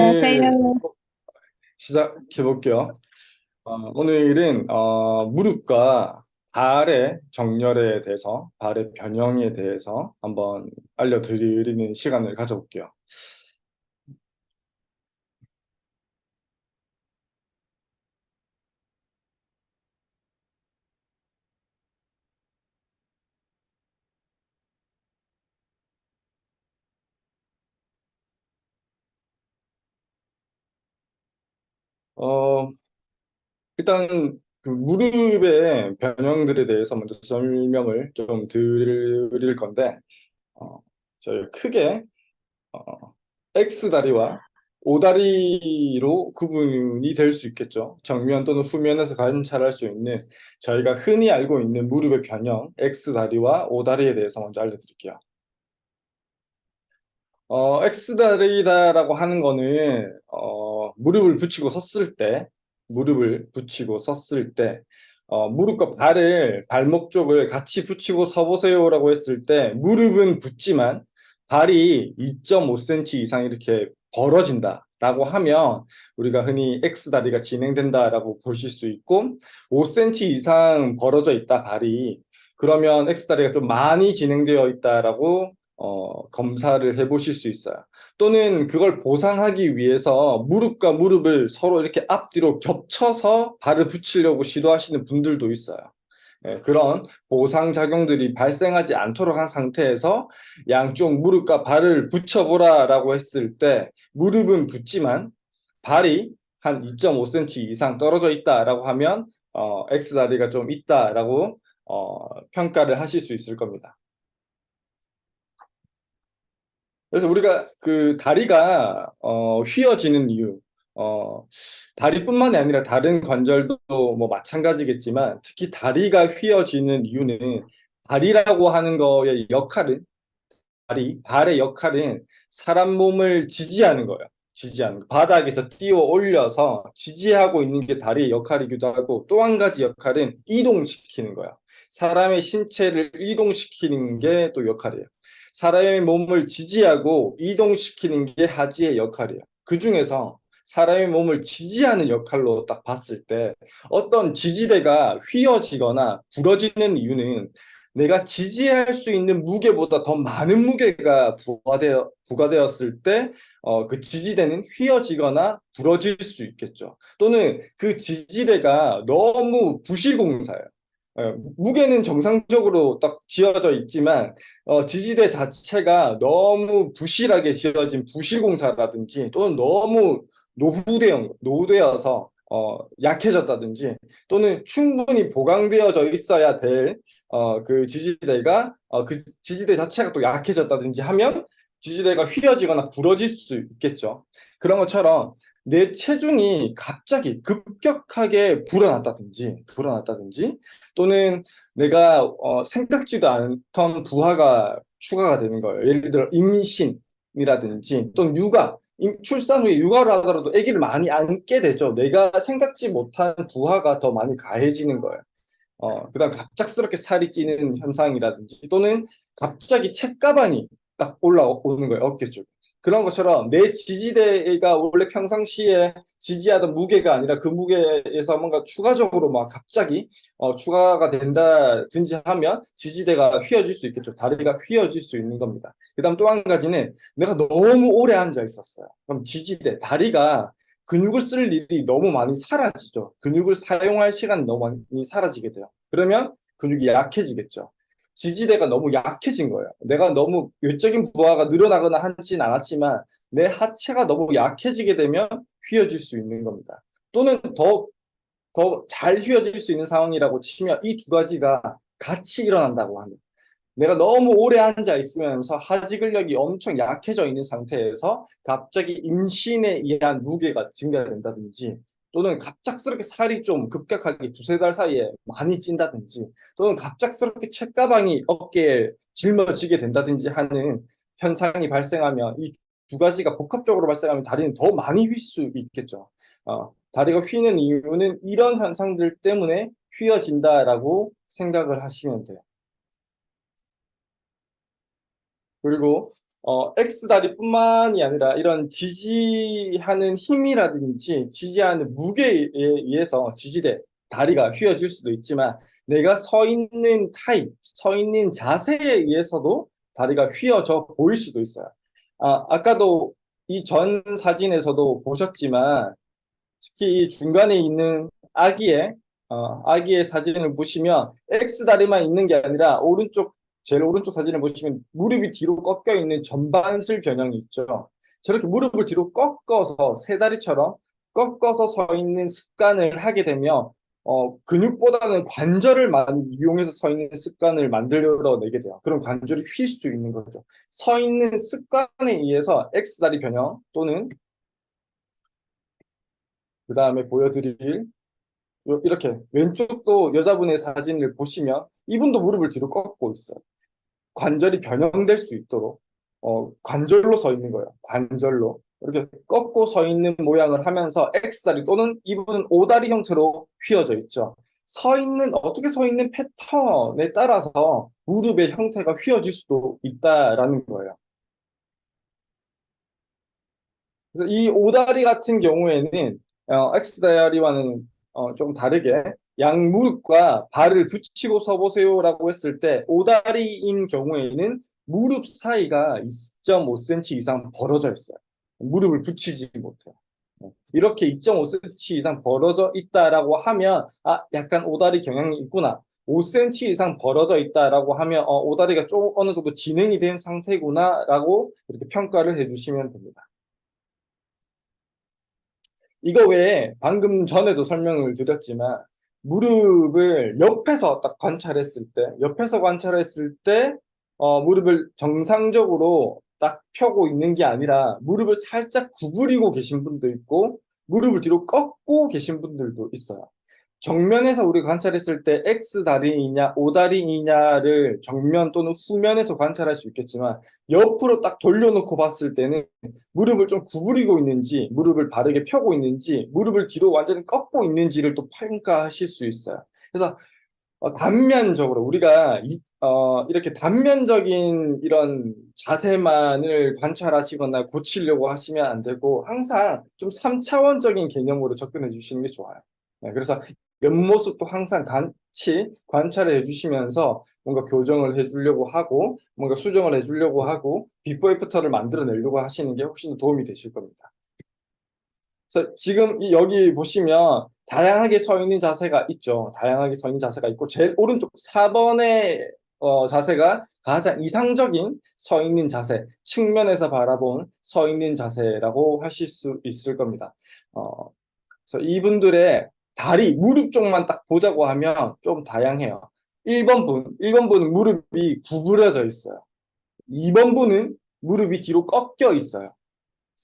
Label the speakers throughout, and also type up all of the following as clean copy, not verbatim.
Speaker 1: 안녕하세요.
Speaker 2: 오늘 시작해 볼게요. 오늘은 무릎과 발의 정렬에 대해서, 발의 변형에 대해서 한번 알려드리는 시간을 가져볼게요. 어, 일단 그 무릎의 변형들에 대해서 먼저 설명을 좀 드릴 건데, 어, 저희 크게 X다리와 O다리로 구분이 될 수 있겠죠. 정면 또는 후면에서 관찰할 수 있는 저희가 흔히 알고 있는 무릎의 변형 X다리와 O다리에 대해서 먼저 알려드릴게요. X다리다라고 하는 거는 무릎을 붙이고 섰을 때 무릎과 발목 쪽을 같이 붙이고 서보세요라고 했을 때 무릎은 붙지만 발이 2.5cm 이상 이렇게 벌어진다라고 하면 우리가 흔히 X다리가 진행된다라고 보실 수 있고 5cm 이상 벌어져 있다 발이 그러면 X다리가 좀 많이 진행되어 있다라고 검사를 해보실 수 있어요. 또는 그걸 보상하기 위해서 무릎과 무릎을 서로 이렇게 앞뒤로 겹쳐서 발을 붙이려고 시도하시는 분들도 있어요. 그런 보상 작용들이 발생하지 않도록 한 상태에서 양쪽 무릎과 발을 붙여보라라고 했을 때 무릎은 붙지만 발이 한 2.5cm 이상 떨어져 있다라고 하면 X다리가 좀 있다라고 평가를 하실 수 있을 겁니다. 그래서 우리가 그 다리가 휘어지는 이유, 어, 다리뿐만이 아니라 다른 관절도 뭐 마찬가지겠지만 특히 다리가 휘어지는 이유는 다리라고 하는 거의 역할은 발의 역할은 사람 몸을 지지하는 거예요. 지지하는 거. 바닥에서 뛰어 올려서 지지하고 있는 게 다리의 역할이기도 하고 또 한 가지 역할은 이동시키는 거예요. 사람의 신체를 이동시키는 게 또 역할이에요. 사람의 몸을 지지하고 이동시키는 게 하지의 역할이에요. 그 중에서 사람의 몸을 지지하는 역할로 딱 봤을 때 어떤 지지대가 휘어지거나 부러지는 이유는 내가 지지할 수 있는 무게보다 더 많은 무게가 부과되었을 때, 그 지지대는 휘어지거나 부러질 수 있겠죠. 또는 그 지지대가 너무 부실공사예요. 무게는 정상적으로 딱 지어져 있지만, 지지대 자체가 너무 부실하게 지어진 부실공사라든지, 또는 너무 노후되어서, 약해졌다든지, 또는 충분히 보강되어져 있어야 될 그 지지대가 그 지지대 자체가 또 약해졌다든지 하면 지지대가 휘어지거나 부러질 수 있겠죠. 그런 것처럼 내 체중이 갑자기 급격하게 불어났다든지 또는 내가 생각지도 않던 부하가 추가가 되는 거예요. 예를 들어 임신이라든지 또는 출산 후에 육아를 하더라도 아기를 많이 안게 되죠. 내가 생각지 못한 부하가 더 많이 가해지는 거예요. 그다음 갑작스럽게 살이 찌는 현상이라든지 또는 갑자기 책가방이 딱 올라오는 거예요. 어깨 쪽. 그런 것처럼 내 지지대가 원래 평상시에 지지하던 무게가 아니라 그 무게에서 뭔가 추가적으로 막 갑자기 추가가 된다든지 하면 지지대가 휘어질 수 있겠죠. 다리가 휘어질 수 있는 겁니다. 그다음 또 한 가지는 내가 너무 오래 앉아 있었어요. 그럼 다리가 근육을 쓸 일이 너무 많이 사라지죠. 근육을 사용할 시간이 너무 많이 사라지게 돼요. 그러면 근육이 약해지겠죠. 지지대가 너무 약해진 거예요. 내가 너무 외적인 부하가 늘어나거나 하진 않았지만 내 하체가 너무 약해지게 되면 휘어질 수 있는 겁니다. 또는 더 잘 휘어질 수 있는 상황이라고 치면 이 두 가지가 같이 일어난다고 합니다. 내가 너무 오래 앉아 있으면서 하지 근력이 엄청 약해져 있는 상태에서 갑자기 임신에 의한 무게가 증가된다든지 또는 갑작스럽게 살이 좀 급격하게 두세 달 사이에 많이 찐다든지 또는 갑작스럽게 책가방이 어깨에 짊어지게 된다든지 하는 현상이 발생하면 이 두 가지가 복합적으로 발생하면 다리는 더 많이 휠 수 있겠죠. 다리가 휘는 이유는 이런 현상들 때문에 휘어진다라고 생각을 하시면 돼요. 그리고 X다리뿐만이 아니라 이런 지지하는 힘이라든지 지지하는 무게에 의해서 지지대, 다리가 휘어질 수도 있지만 내가 서 있는 타입, 서 있는 자세에 의해서도 다리가 휘어져 보일 수도 있어요. 아까도 이 전 사진에서도 보셨지만 특히 이 중간에 있는 아기의 사진을 보시면 X다리만 있는 게 아니라 제일 오른쪽 사진을 보시면 무릎이 뒤로 꺾여 있는 전반슬 변형이 있죠. 저렇게 무릎을 뒤로 꺾어서 세 다리처럼 꺾어서 서 있는 습관을 하게 되면 근육보다는 관절을 많이 이용해서 서 있는 습관을 만들어내게 돼요. 그럼 관절이 휠 수 있는 거죠. 서 있는 습관에 의해서 X다리 변형 또는 그 다음에 보여드릴 이렇게 왼쪽도 여자분의 사진을 보시면 이분도 무릎을 뒤로 꺾고 있어요. 관절이 변형될 수 있도록 관절로 서 있는 거예요. 관절로 이렇게 꺾고 서 있는 모양을 하면서 X다리 또는 이분은 O다리 형태로 휘어져 있죠. 어떻게 서 있는 패턴에 따라서 무릎의 형태가 휘어질 수도 있다라는 거예요. 그래서 이 오다리 같은 경우에는 X다리와는 좀 다르게 양무릎과 발을 붙이고 서보세요라고 했을 때 오다리인 경우에는 무릎 사이가 2.5cm 이상 벌어져 있어요. 무릎을 붙이지 못해요. 이렇게 2.5cm 이상 벌어져 있다라고 하면 약간 오다리 경향이 있구나. 5cm 이상 벌어져 있다라고 하면 오다리가 좀 어느 정도 진행이 된 상태구나라고 이렇게 평가를 해주시면 됩니다. 이거 외에 방금 전에도 설명을 드렸지만 무릎을 옆에서 딱 관찰했을 때 무릎을 정상적으로 딱 펴고 있는 게 아니라 무릎을 살짝 구부리고 계신 분도 있고 무릎을 뒤로 꺾고 계신 분들도 있어요. 정면에서 우리가 관찰했을 때 X다리이냐 O다리이냐를 정면 또는 후면에서 관찰할 수 있겠지만 옆으로 딱 돌려놓고 봤을 때는 무릎을 좀 구부리고 있는지 무릎을 바르게 펴고 있는지 무릎을 뒤로 완전히 꺾고 있는지를 또 평가하실 수 있어요. 그래서 단면적으로 우리가 이렇게 단면적인 이런 자세만을 관찰하시거나 고치려고 하시면 안 되고 항상 좀 3차원적인 개념으로 접근해 주시는 게 좋아요. 네, 그래서 옆모습도 항상 같이 관찰을 해주시면서 뭔가 교정을 해주려고 하고 뭔가 수정을 해주려고 하고 비포 애프터를 만들어내려고 하시는 게 훨씬 더 도움이 되실 겁니다. 그래서 지금 여기 보시면 다양하게 서 있는 자세가 있죠. 다양하게 서 있는 자세가 있고 제일 오른쪽 4번의 자세가 가장 이상적인 서 있는 자세, 측면에서 바라본 서 있는 자세라고 하실 수 있을 겁니다. 그래서 이분들의 다리, 무릎 쪽만 딱 보자고 하면 좀 다양해요. 1번 분은 무릎이 구부려져 있어요. 2번 분은 무릎이 뒤로 꺾여 있어요.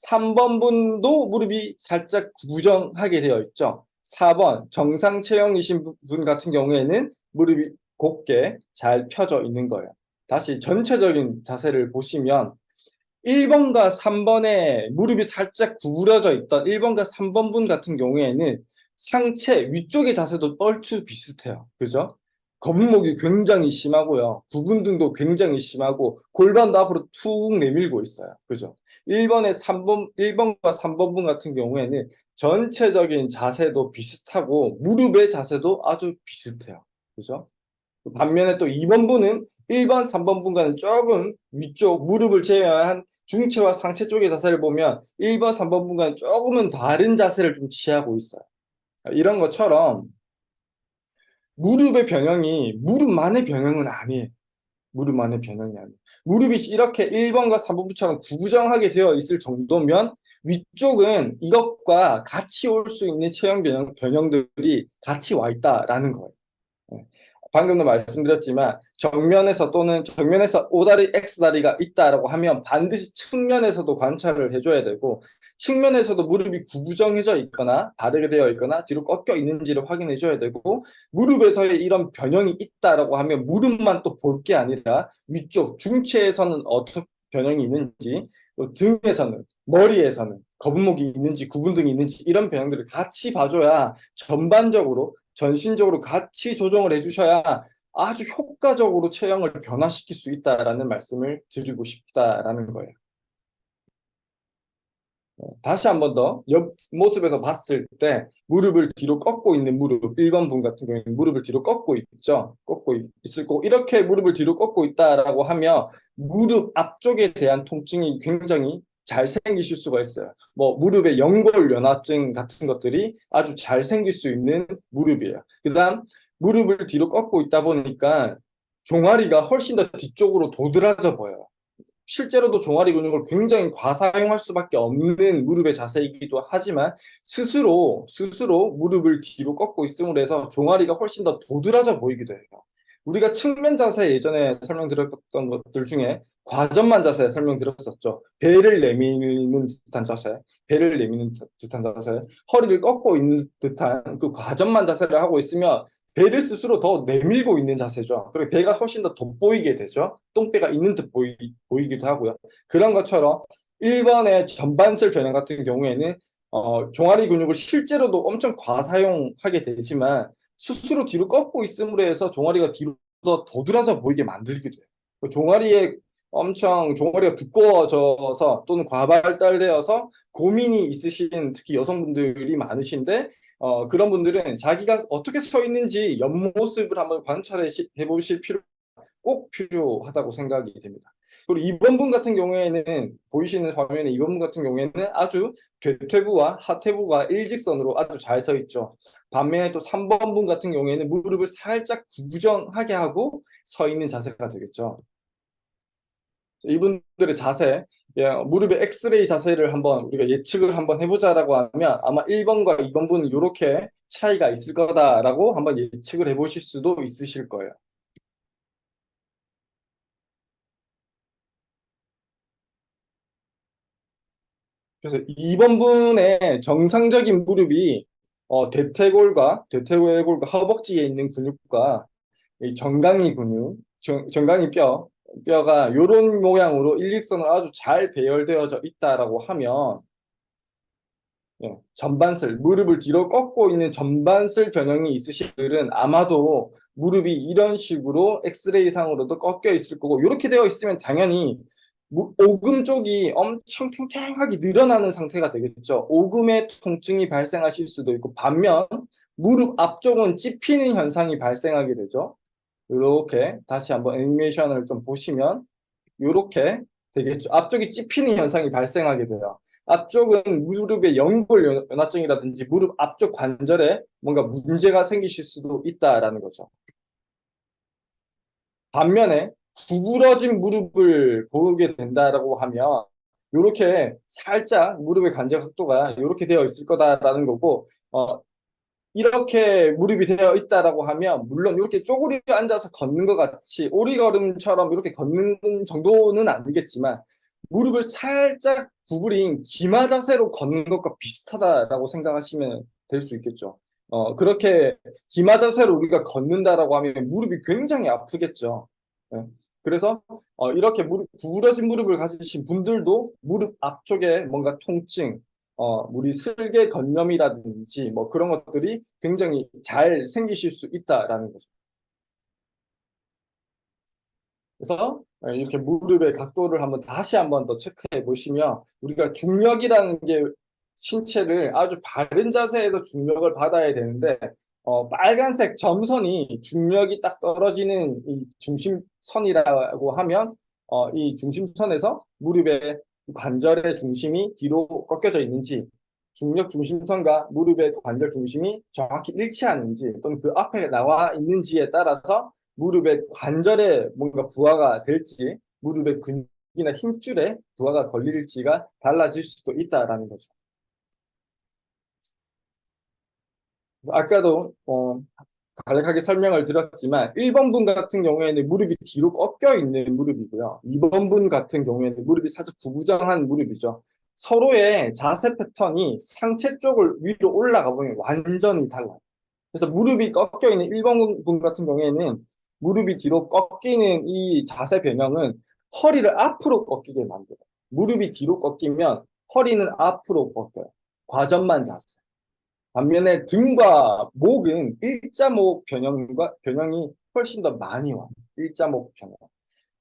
Speaker 2: 3번 분도 무릎이 살짝 구부정하게 되어 있죠. 4번 정상 체형이신 분 같은 경우에는 무릎이 곧게 잘 펴져 있는 거예요. 다시 전체적인 자세를 보시면 1번과 3번에 무릎이 살짝 구부려져 있던 1번과 3번 분 같은 경우에는 상체 위쪽의 자세도 얼추 비슷해요. 그죠? 거북목이 굉장히 심하고요. 구분등도 굉장히 심하고 골반도 앞으로 툭 내밀고 있어요. 그죠? 1번과 3번 분 같은 경우에는 전체적인 자세도 비슷하고 무릎의 자세도 아주 비슷해요. 그죠? 반면에 또 2번 분은 1번, 3번 분과는 조금 위쪽 무릎을 제외한 중체와 상체 쪽의 자세를 보면 1번, 3번 분과는 조금은 다른 자세를 좀 취하고 있어요. 이런 것처럼 무릎의 변형이 무릎만의 변형은 아니에요. 무릎만의 변형이 아니에요. 무릎이 이렇게 1번과 3번부처럼 구부정하게 되어 있을 정도면 위쪽은 이것과 같이 올 수 있는 체형 변형들이 같이 와 있다라는 거예요. 방금도 말씀드렸지만 정면에서 O다리, X다리가 있다라고 하면 반드시 측면에서도 관찰을 해줘야 되고 측면에서도 무릎이 구부정해져 있거나 바르게 되어 있거나 뒤로 꺾여 있는지를 확인해 줘야 되고 무릎에서의 이런 변형이 있다라고 하면 무릎만 또 볼 게 아니라 위쪽 중체에서는 어떤 변형이 있는지 또 등에서는 머리에서는 거북목이 있는지 구분등이 있는지 이런 변형들을 같이 봐줘야 전반적으로 전신적으로 같이 조정을 해주셔야 아주 효과적으로 체형을 변화시킬 수 있다라는 말씀을 드리고 싶다라는 거예요. 다시 한 번 더 옆모습에서 봤을 때 무릎을 뒤로 꺾고 있는 무릎, 1번 분 같은 경우에는 무릎을 뒤로 꺾고 있죠. 있을 거고, 이렇게 무릎을 뒤로 꺾고 있다라고 하면 무릎 앞쪽에 대한 통증이 굉장히 잘 생기실 수가 있어요. 뭐 무릎의 연골연화증 같은 것들이 아주 잘 생길 수 있는 무릎이에요. 그다음 무릎을 뒤로 꺾고 있다 보니까 종아리가 훨씬 더 뒤쪽으로 도드라져 보여요. 실제로도 종아리 근육을 굉장히 과사용할 수밖에 없는 무릎의 자세이기도 하지만 스스로 무릎을 뒤로 꺾고 있음으로 해서 종아리가 훨씬 더 도드라져 보이기도 해요. 우리가 측면 자세 예전에 설명드렸던 것들 중에 과전만 자세 설명드렸었죠. 배를 내미는 듯한 자세, 배를 내미는 듯한 자세, 허리를 꺾고 있는 듯한 그 과전만 자세를 하고 있으면 배를 스스로 더 내밀고 있는 자세죠. 그리고 배가 훨씬 더 돋보이게 되죠. 똥배가 있는 듯 보이기도 하고요. 그런 것처럼 1번의 전반슬 변형 같은 경우에는 종아리 근육을 실제로도 엄청 과사용하게 되지만 스스로 뒤로 꺾고 있음으로 해서 종아리가 뒤로 더 도드라져 보이게 만들기도 해요. 종아리가 두꺼워져서 또는 과발달되어서 고민이 있으신 특히 여성분들이 많으신데 그런 분들은 자기가 어떻게 서 있는지 옆모습을 한번 관찰해 보실 꼭 필요하다고 생각이 됩니다. 그리고 2번 분 같은 경우에는 보이시는 화면에 2번 분 같은 경우에는 아주 대퇴부와 하퇴부가 일직선으로 아주 잘 서 있죠. 반면에 또 3번 분 같은 경우에는 무릎을 살짝 구부정하게 하고 서 있는 자세가 되겠죠. 이분들의 자세, 무릎의 엑스레이 자세를 한번 우리가 예측을 한번 해보자라고 하면 아마 1번과 2번 분은 이렇게 차이가 있을 거다라고 한번 예측을 해보실 수도 있으실 거예요. 그래서 2번 분의 정상적인 무릎이 대퇴골과 허벅지에 있는 근육과 이 정강이 근육, 정강이 뼈가 이런 모양으로 일직선으로 아주 잘 배열되어져 있다라고 하면 전반슬, 무릎을 뒤로 꺾고 있는 전반슬 변형이 있으신 분들은 아마도 무릎이 이런 식으로 엑스레이 상으로도 꺾여 있을 거고 이렇게 되어 있으면 당연히 오금 쪽이 엄청 탱탱하게 늘어나는 상태가 되겠죠. 오금에 통증이 발생하실 수도 있고 반면 무릎 앞쪽은 찝히는 현상이 발생하게 되죠. 이렇게 다시 한번 애니메이션을 좀 보시면 이렇게 되겠죠. 앞쪽이 찝히는 현상이 발생하게 돼요. 앞쪽은 무릎의 연골연화증이라든지 무릎 앞쪽 관절에 뭔가 문제가 생기실 수도 있다라는 거죠. 반면에 구부러진 무릎을 보게 된다라고 하면 이렇게 살짝 무릎의 관절 각도가 이렇게 되어 있을 거다라는 거고 이렇게 무릎이 되어 있다라고 하면 물론 이렇게 쪼그려 앉아서 걷는 것 같이 오리걸음처럼 이렇게 걷는 정도는 아니겠지만 무릎을 살짝 구부린 기마 자세로 걷는 것과 비슷하다라고 생각하시면 될 수 있겠죠. 그렇게 기마 자세로 우리가 걷는다라고 하면 무릎이 굉장히 아프겠죠. 예. 그래서 이렇게 구부러진 무릎을 가지신 분들도 무릎 앞쪽에 뭔가 통증, 우리 슬개 건염이라든지 뭐 그런 것들이 굉장히 잘 생기실 수 있다라는 거죠. 그래서 이렇게 무릎의 각도를 한번 다시 한번 더 체크해 보시면 우리가 중력이라는 게 신체를 아주 바른 자세에서 중력을 받아야 되는데 빨간색 점선이 중력이 딱 떨어지는 이 중심선이라고 하면 이 중심선에서 무릎의 관절의 중심이 뒤로 꺾여져 있는지 중력 중심선과 무릎의 관절 중심이 정확히 일치하는지 또는 그 앞에 나와 있는지에 따라서 무릎의 관절에 뭔가 부하가 될지 무릎의 근육이나 힘줄에 부하가 걸릴지가 달라질 수도 있다라는 거죠. 아까도 간략하게 설명을 드렸지만 1번 분 같은 경우에는 무릎이 뒤로 꺾여 있는 무릎이고요. 2번 분 같은 경우에는 무릎이 살짝 구부정한 무릎이죠. 서로의 자세 패턴이 상체 쪽을 위로 올라가 보면 완전히 달라요. 그래서 무릎이 꺾여 있는 1번 분 같은 경우에는 무릎이 뒤로 꺾이는 이 자세 변형은 허리를 앞으로 꺾이게 만들어요. 무릎이 뒤로 꺾이면 허리는 앞으로 꺾여요. 과전만 자세. 반면에 등과 목은 일자목 변형이 훨씬 더 많이 와요. 일자목 변형.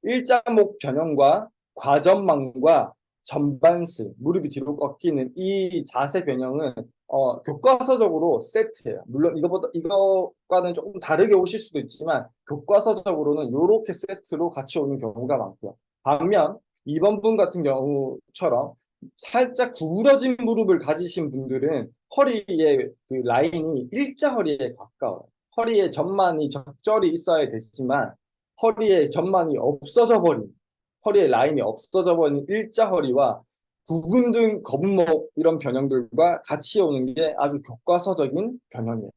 Speaker 2: 일자목 변형과 과전망과 전반슬, 무릎이 뒤로 꺾이는 이 자세 변형은 교과서적으로 세트예요. 물론 이거과는 조금 다르게 오실 수도 있지만 교과서적으로는 이렇게 세트로 같이 오는 경우가 많고요. 반면 2번 분 같은 경우처럼 살짝 구부러진 무릎을 가지신 분들은 허리의 그 라인이 일자 허리에 가까워요. 허리에 전만이 적절히 있어야 되지만 허리에 전만이 없어져 버린, 허리에 라인이 없어져 버린 일자 허리와 구분 등 거북목 이런 변형들과 같이 오는 게 아주 교과서적인 변형이에요.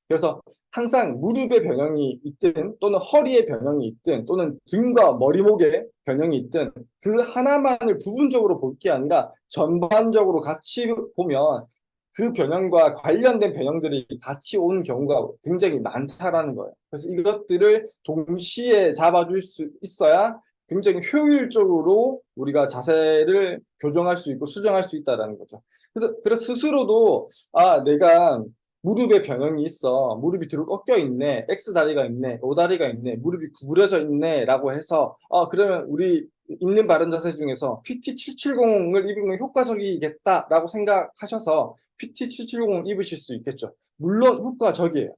Speaker 2: 그래서 항상 무릎의 변형이 있든 또는 허리의 변형이 있든 또는 등과 머리목의 변형이 있든 그 하나만을 부분적으로 볼 게 아니라 전반적으로 같이 보면 그 변형과 관련된 변형들이 같이 오는 경우가 굉장히 많다라는 거예요. 그래서 이것들을 동시에 잡아줄 수 있어야 굉장히 효율적으로 우리가 자세를 교정할 수 있고 수정할 수 있다라는 거죠. 그래서 스스로도 내가 무릎에 변형이 있어. 무릎이 뒤로 꺾여 있네. X다리가 있네. O다리가 있네. 무릎이 구부려져 있네. 라고 해서, 그러면 우리 있는 바른 자세 중에서 PT770을 입으면 효과적이겠다라고 생각하셔서 PT770을 입으실 수 있겠죠. 물론 효과적이에요.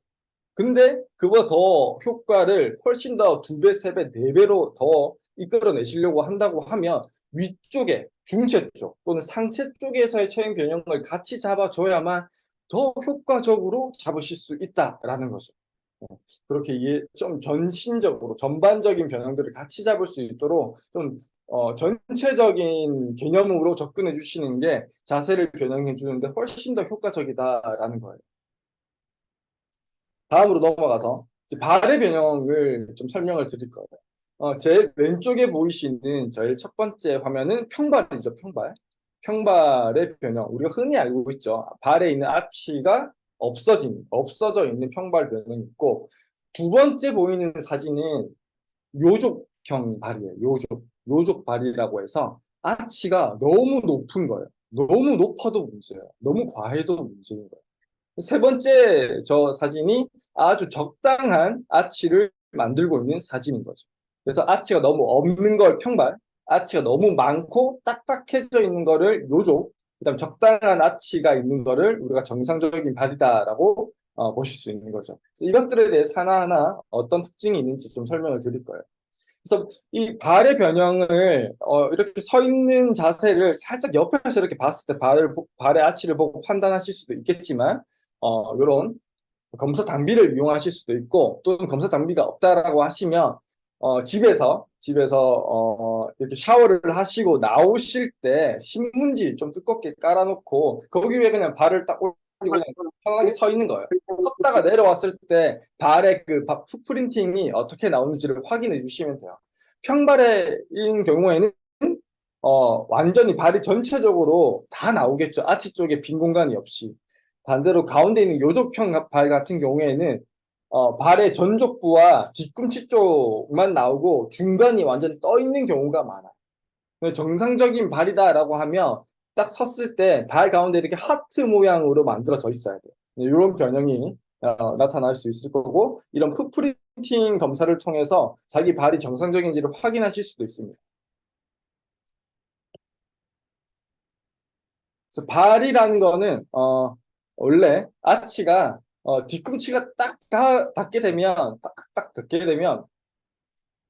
Speaker 2: 근데 그보다 더 효과를 훨씬 더 2배, 3배, 4배로 더 이끌어내시려고 한다고 하면 위쪽에 중체 쪽 또는 상체 쪽에서의 체형 변형을 같이 잡아줘야만 더 효과적으로 잡으실 수 있다라는 거죠. 그렇게 좀 전신적으로 전반적인 변형들을 같이 잡을 수 있도록 좀 전체적인 개념으로 접근해 주시는 게 자세를 변형해 주는데 훨씬 더 효과적이다라는 거예요. 다음으로 넘어가서 이제 발의 변형을 좀 설명을 드릴 거예요. 제일 왼쪽에 보이시는 저희 첫 번째 화면은 평발이죠, 평발. 평발의 변형. 우리가 흔히 알고 있죠. 발에 있는 아치가 없어져 있는 평발 변형이 있고, 두 번째 보이는 사진은 요족형 발이에요. 요족 발이라고 해서 아치가 너무 높은 거예요. 너무 높아도 문제예요. 너무 과해도 문제인 거예요. 세 번째 저 사진이 아주 적당한 아치를 만들고 있는 사진인 거죠. 그래서 아치가 너무 없는 걸 평발, 아치가 너무 많고 딱딱해져 있는 거를 요족, 그다음 적당한 아치가 있는 거를 우리가 정상적인 발이다라고 보실 수 있는 거죠. 그래서 이것들에 대해서 하나하나 어떤 특징이 있는지 좀 설명을 드릴 거예요. 그래서 이 발의 변형을 이렇게 서 있는 자세를 살짝 옆에서 이렇게 봤을 때 발의 아치를 보고 판단하실 수도 있겠지만 이런 검사 장비를 이용하실 수도 있고 또는 검사 장비가 없다라고 하시면 집에서 이렇게 샤워를 하시고 나오실 때 신문지 좀 두껍게 깔아놓고 거기 위에 그냥 발을 딱 올리고 그냥 편하게 서 있는 거예요. 섰다가 내려왔을 때 발의 그 풋프린팅이 어떻게 나오는지를 확인해 주시면 돼요. 평발인 경우에는 완전히 발이 전체적으로 다 나오겠죠. 아치 쪽에 빈 공간이 없이. 반대로 가운데 있는 요족형 발 같은 경우에는 발의 전족부와 뒤꿈치 쪽만 나오고 중간이 완전히 떠 있는 경우가 많아요. 정상적인 발이다라고 하면 딱 섰을 때 발 가운데 이렇게 하트 모양으로 만들어져 있어야 돼요. 이런 변형이 나타날 수 있을 거고 이런 풋프린팅 검사를 통해서 자기 발이 정상적인지를 확인하실 수도 있습니다. 그래서 발이라는 거는 원래 아치가 뒤꿈치가 딱 닿게 되면 딱 닿게 되면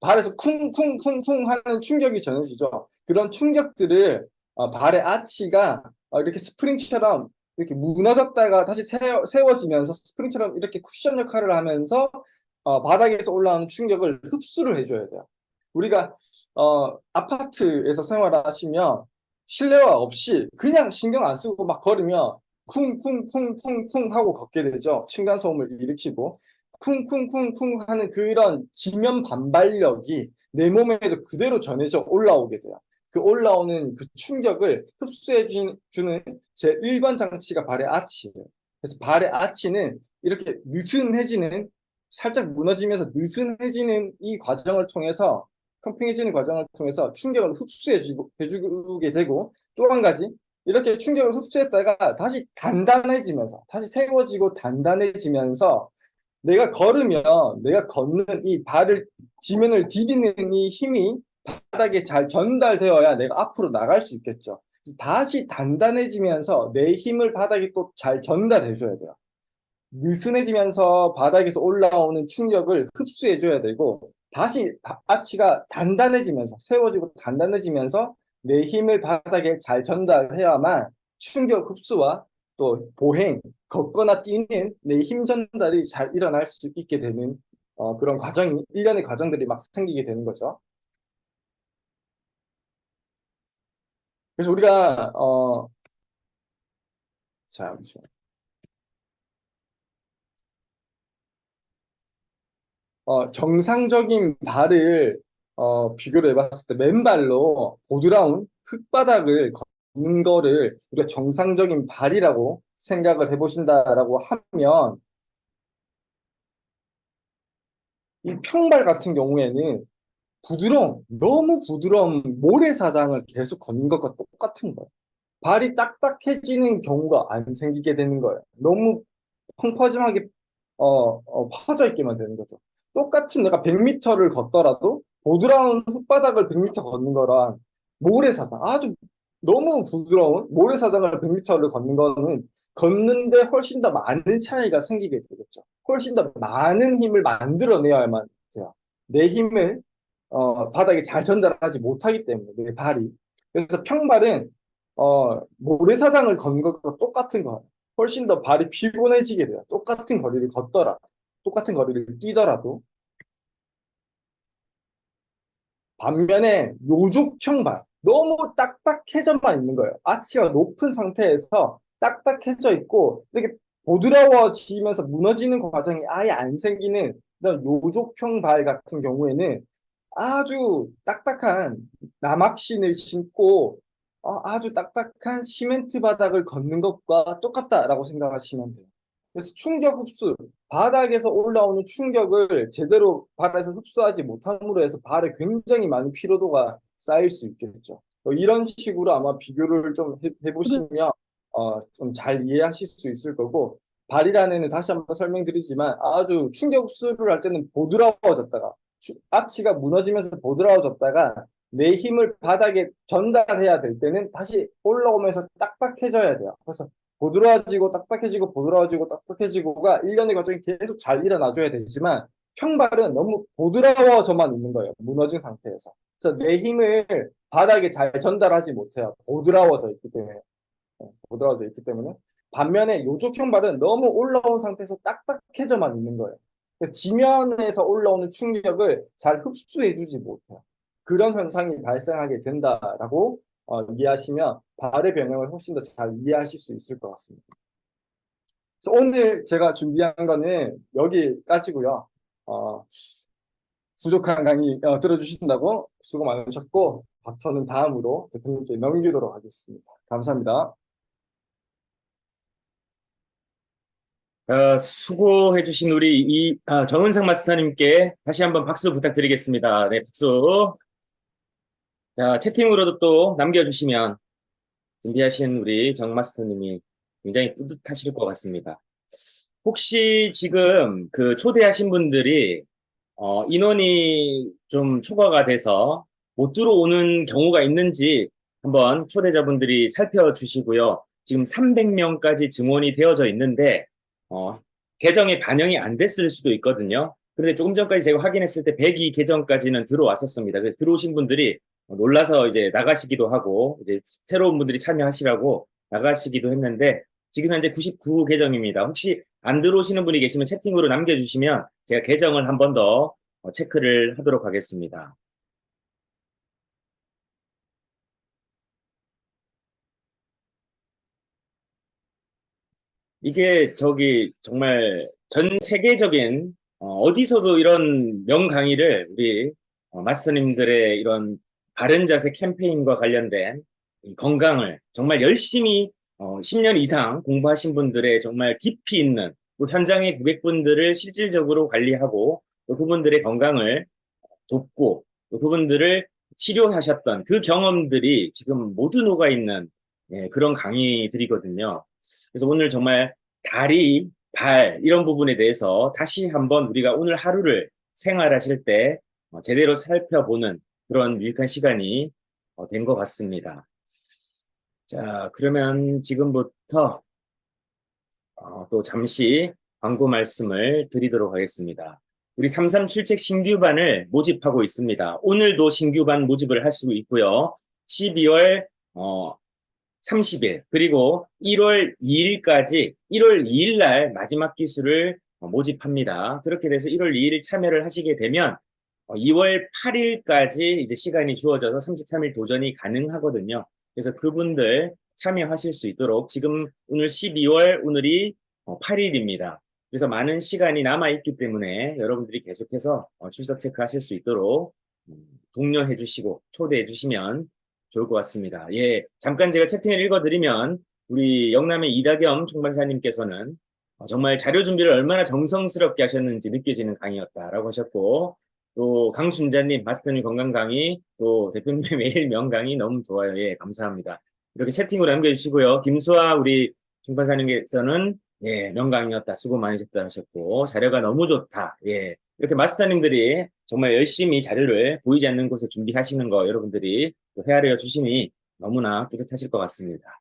Speaker 2: 발에서 쿵쿵쿵쿵 하는 충격이 전해지죠. 그런 충격들을 발의 아치가 이렇게 스프링처럼 이렇게 무너졌다가 다시 세워지면서 스프링처럼 이렇게 쿠션 역할을 하면서 바닥에서 올라오는 충격을 흡수를 해줘야 돼요. 우리가 아파트에서 생활하시면 실내화 없이 그냥 신경 안 쓰고 막 걸으면 쿵쿵쿵쿵쿵 하고 걷게 되죠. 층간소음을 일으키고 쿵쿵쿵쿵 하는 그런 지면 반발력이 내 몸에도 그대로 전해져 올라오게 돼요. 그 올라오는 그 충격을 흡수해 주는 제1번 장치가 발의 아치예요. 그래서 발의 아치는 이렇게 느슨해지는 살짝 무너지면서 느슨해지는 이 과정을 통해서 컴핑해지는 과정을 통해서 충격을 해주게 되고 또 한 가지 이렇게 충격을 흡수했다가 다시 단단해지면서 다시 세워지고 단단해지면서 내가 걸으면 내가 걷는 이 발을 지면을 디디는 이 힘이 바닥에 잘 전달되어야 내가 앞으로 나갈 수 있겠죠. 그래서 다시 단단해지면서 내 힘을 바닥에 또 잘 전달해줘야 돼요. 느슨해지면서 바닥에서 올라오는 충격을 흡수해줘야 되고 다시 아치가 단단해지면서 세워지고 단단해지면서 내 힘을 바닥에 잘 전달해야만 충격 흡수와 또 보행, 걷거나 뛰는 내 힘 전달이 잘 일어날 수 있게 되는 그런 과정이 일련의 과정들이 막 생기게 되는 거죠. 그래서 우리가 잠시만. 정상적인 발을 비교를 해봤을 때 맨발로 보드라운 흙바닥을 걷는 거를 우리가 정상적인 발이라고 생각을 해보신다라고 하면 이 평발 같은 경우에는 너무 부드러운 모래사장을 계속 걷는 것과 똑같은 거예요. 발이 딱딱해지는 경우가 안 생기게 되는 거예요. 너무 펑퍼짐하게 퍼져 있게만 되는 거죠. 똑같은 내가 100m를 걷더라도 보드라운 흙바닥을 100m 걷는 거랑 모래사장 아주 너무 부드러운 모래사장을 100m를 걷는 거는 걷는데 훨씬 더 많은 차이가 생기게 되겠죠. 훨씬 더 많은 힘을 만들어내야만 돼요. 내 힘을 바닥에 잘 전달하지 못하기 때문에 내 발이. 그래서 평발은 모래사장을 걷는 것과 똑같은 거예요. 훨씬 더 발이 피곤해지게 돼요. 똑같은 거리를 걷더라도, 똑같은 거리를 뛰더라도. 반면에 요족형발, 너무 딱딱해져만 있는 거예요. 아치가 높은 상태에서 딱딱해져 있고 이렇게 보드라워지면서 무너지는 과정이 아예 안 생기는 이런 요족형발 같은 경우에는 아주 딱딱한 남학신을 신고 아주 딱딱한 시멘트 바닥을 걷는 것과 똑같다라고 생각하시면 돼요. 그래서 충격 흡수, 바닥에서 올라오는 충격을 제대로 발에서 흡수하지 못함으로 해서 발에 굉장히 많은 피로도가 쌓일 수 있겠죠. 이런 식으로 아마 비교를 좀 해보시면 좀 잘 이해하실 수 있을 거고, 발이라는 애는 다시 한번 설명드리지만 아주 충격 흡수를 할 때는 보드라워졌다가 아치가 무너지면서 보드라워졌다가 내 힘을 바닥에 전달해야 될 때는 다시 올라오면서 딱딱해져야 돼요. 그래서 보드라워지고 딱딱해지고 보드라워지고 딱딱해지고가 일련의 과정이 계속 잘 일어나줘야 되지만 평발은 너무 보드라워져만 있는 거예요. 무너진 상태에서. 그래서 내 힘을 바닥에 잘 전달하지 못해요. 보드라워져 있기 때문에. 보드라워져 있기 때문에. 반면에 요족형 발은 너무 올라온 상태에서 딱딱해져만 있는 거예요. 그래서 지면에서 올라오는 충격을 잘 흡수해주지 못해요. 그런 현상이 발생하게 된다라고 이해하시면 발의 변형을 훨씬 더 잘 이해하실 수 있을 것 같습니다. 그래서 오늘 제가 준비한 거는 여기까지고요. 부족한 강의 들어주신다고 수고 많으셨고 바톤은 다음으로 대표님께 넘기도록 하겠습니다. 감사합니다.
Speaker 1: 수고해주신 우리 정은상 마스터님께 다시 한번 박수 부탁드리겠습니다. 네, 박수. 자, 채팅으로도 또 남겨주시면 준비하신 우리 정 마스터님이 굉장히 뿌듯하실 것 같습니다. 혹시 지금 그 초대하신 분들이 인원이 좀 초과가 돼서 못 들어오는 경우가 있는지 한번 초대자분들이 살펴주시고요. 지금 300명까지 증원이 되어져 있는데 계정에 반영이 안 됐을 수도 있거든요. 그런데 조금 전까지 제가 확인했을 때 102 계정까지는 들어왔었습니다. 그래서 들어오신 분들이 놀라서 이제 나가시기도 하고 이제 새로운 분들이 참여하시라고 나가시기도 했는데 지금 현재 99 계정입니다. 혹시 안 들어오시는 분이 계시면 채팅으로 남겨주시면 제가 계정을 한 번 더 체크를 하도록 하겠습니다. 이게 정말 전 세계적인 어디서도 이런 명강의를 우리 마스터님들의 이런 바른 자세 캠페인과 관련된 이 건강을 정말 열심히 10년 이상 공부하신 분들의 정말 깊이 있는 또 현장의 고객분들을 실질적으로 관리하고 또 그분들의 건강을 돕고 또 그분들을 치료하셨던 그 경험들이 지금 모두 녹아있는 그런 강의들이거든요. 그래서 오늘 정말 다리 이런 부분에 대해서 다시 한번 우리가 오늘 하루를 생활하실 때 제대로 살펴보는 그런 유익한 시간이 된 것 같습니다. 자, 그러면 지금부터 또 잠시 광고 말씀을 드리도록 하겠습니다. 우리 337책 신규반을 모집하고 있습니다. 오늘도 신규반 모집을 할 수 있고요. 12월 30일 그리고 1월 2일까지 1월 2일 날 마지막 기수를 모집합니다. 그렇게 돼서 1월 2일 참여를 하시게 되면 2월 8일까지 이제 시간이 주어져서 33일 도전이 가능하거든요. 그래서 그분들 참여하실 수 있도록 지금 오늘 12월 오늘이 8일입니다. 그래서 많은 시간이 남아있기 때문에 여러분들이 계속해서 출석 체크하실 수 있도록 독려해 주시고 초대해 주시면 좋을 것 같습니다. 예, 잠깐 제가 채팅을 읽어드리면 우리 영남의 이다겸 총괄사님께서는 정말 자료 준비를 얼마나 정성스럽게 하셨는지 느껴지는 강의였다라고 하셨고 또 강순자님 마스터님 건강 강의 또 대표님의 매일 명강의 너무 좋아요. 예, 감사합니다. 이렇게 채팅으로 남겨주시고요. 김수아 우리 총괄사님께서는 예, 명강이었다. 수고 많으셨다 하셨고 자료가 너무 좋다. 예, 이렇게 마스터님들이 정말 열심히 자료를 보이지 않는 곳에 준비하시는 거 여러분들이 헤아려 주시니 너무나 뿌듯하실 것 같습니다.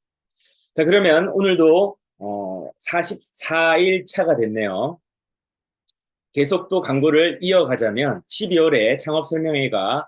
Speaker 1: 자, 그러면 오늘도 44일 차가 됐네요. 계속 또 광고를 이어가자면 12월에 창업설명회가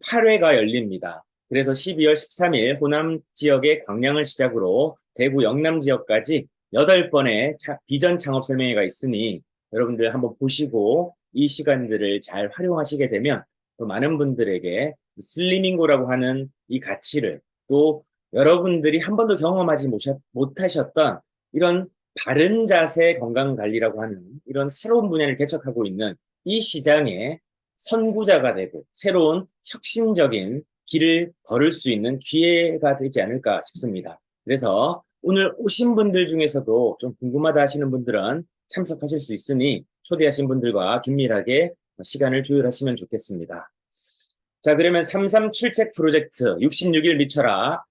Speaker 1: 8회가 열립니다. 그래서 12월 13일 호남 지역의 광양을 시작으로 대구 영남 지역까지 8번의 비전 창업설명회가 있으니 여러분들 한번 보시고 이 시간들을 잘 활용하시게 되면 또 많은 분들에게 슬리밍고라고 하는 이 가치를 또 여러분들이 한 번도 경험하지 못하셨던 이런 바른 자세 건강관리라고 하는 이런 새로운 분야를 개척하고 있는 이 시장의 선구자가 되고 새로운 혁신적인 길을 걸을 수 있는 기회가 되지 않을까 싶습니다. 그래서 오늘 오신 분들 중에서도 좀 궁금하다 하시는 분들은 참석하실 수 있으니 초대하신 분들과 긴밀하게 시간을 조율하시면 좋겠습니다. 자, 그러면 337책 프로젝트 66일 미쳐라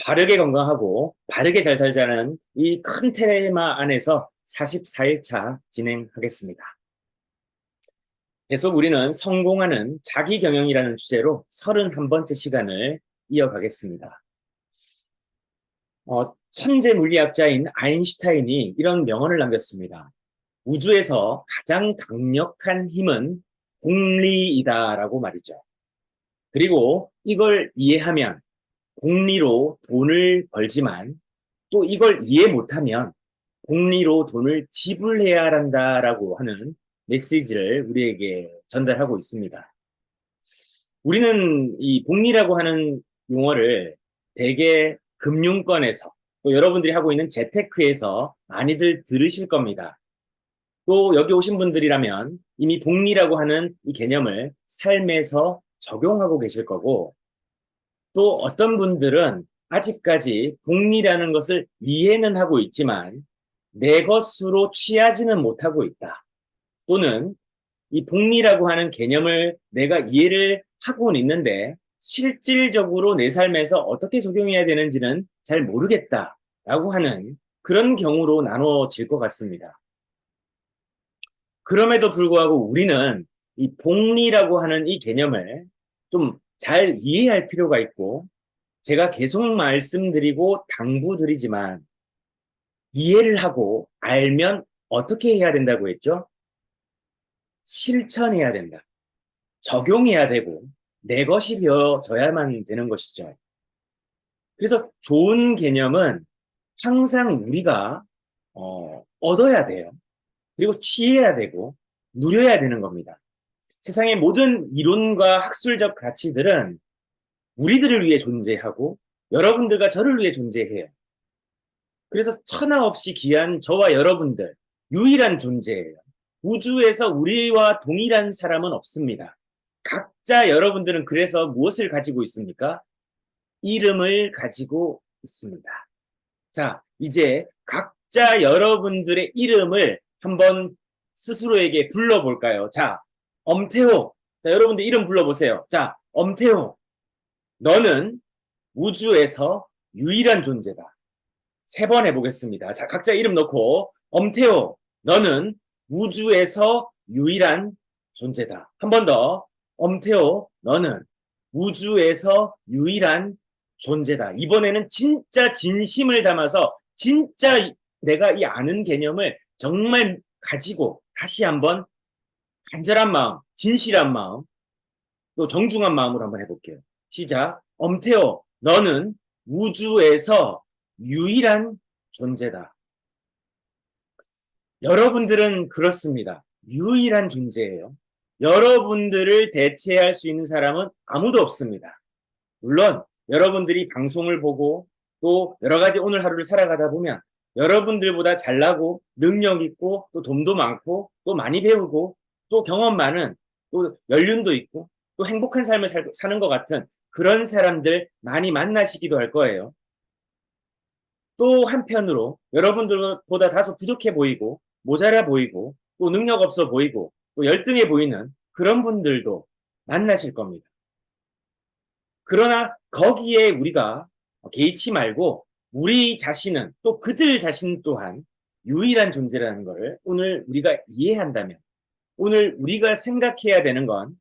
Speaker 1: 바르게 건강하고 바르게 잘 살자는 이 큰 테마 안에서 44일 차 진행하겠습니다. 계속 우리는 성공하는 자기경영이라는 주제로 31번째 시간을 이어가겠습니다. 천재 물리학자인 아인슈타인이 이런 명언을 남겼습니다. 우주에서 가장 강력한 힘은 공리이다라고 말이죠. 그리고 이걸 이해하면 공리로 돈을 벌지만 또 이걸 이해 못하면 공리로 돈을 지불해야 한다라고 하는 메시지를 우리에게 전달하고 있습니다. 우리는 이 공리라고 하는 용어를 대개 금융권에서 또 여러분들이 하고 있는 재테크에서 많이들 들으실 겁니다. 또 여기 오신 분들이라면 이미 복리라고 하는 이 개념을 삶에서 적용하고 계실 거고 또 어떤 분들은 아직까지 복리라는 것을 이해는 하고 있지만 내 것으로 취하지는 못하고 있다. 또는 이 복리라고 하는 개념을 내가 이해를 하고는 있는데 실질적으로 내 삶에서 어떻게 적용해야 되는지는 잘 모르겠다라고 하는 그런 경우로 나눠질 것 같습니다. 그럼에도 불구하고 우리는 이 복리라고 하는 이 개념을 좀 잘 이해할 필요가 있고 제가 계속 말씀드리고 당부드리지만 이해를 하고 알면 어떻게 해야 된다고 했죠? 실천해야 된다. 적용해야 되고 내 것이 되어져야만 되는 것이죠. 그래서 좋은 개념은 항상 우리가 얻어야 돼요. 그리고 취해야 되고 누려야 되는 겁니다. 세상의 모든 이론과 학술적 가치들은 우리들을 위해 존재하고 여러분들과 저를 위해 존재해요. 그래서 천하 없이 귀한 저와 여러분들 유일한 존재예요. 우주에서 우리와 동일한 사람은 없습니다. 각자 여러분들은 그래서 무엇을 가지고 있습니까? 이름을 가지고 있습니다. 자, 이제 각자 여러분들의 이름을 한번 스스로에게 불러볼까요? 자, 엄태호. 자, 여러분들 이름 불러보세요. 자, 엄태호. 너는 우주에서 유일한 존재다. 3번 해보겠습니다. 자, 각자 이름 넣고 엄태호. 너는 우주에서 유일한 존재다. 한 번 더. 엄태호, 너는 우주에서 유일한 존재다. 이번에는 진짜 진심을 담아서 진짜 내가 이 아는 개념을 정말 가지고 다시 한번 간절한 마음, 진실한 마음, 또 정중한 마음으로 한번 해볼게요. 시작. 엄태호, 너는 우주에서 유일한 존재다. 여러분들은 그렇습니다. 유일한 존재예요. 여러분들을 대체할 수 있는 사람은 아무도 없습니다. 물론 여러분들이 방송을 보고 또 여러 가지 오늘 하루를 살아가다 보면 여러분들보다 잘나고 능력 있고 또 돈도 많고 또 많이 배우고 또 경험 많은 또 연륜도 있고 또 행복한 삶을 사는 것 같은 그런 사람들 많이 만나시기도 할 거예요. 또 한편으로 여러분들보다 다소 부족해 보이고 모자라 보이고 또 능력 없어 보이고 또 열등해 보이는 그런 분들도 만나실 겁니다. 그러나 거기에 우리가 개의치 말고 우리 자신은 또 그들 자신 또한 유일한 존재라는 것을 오늘 우리가 이해한다면 오늘 우리가 생각해야 되는 건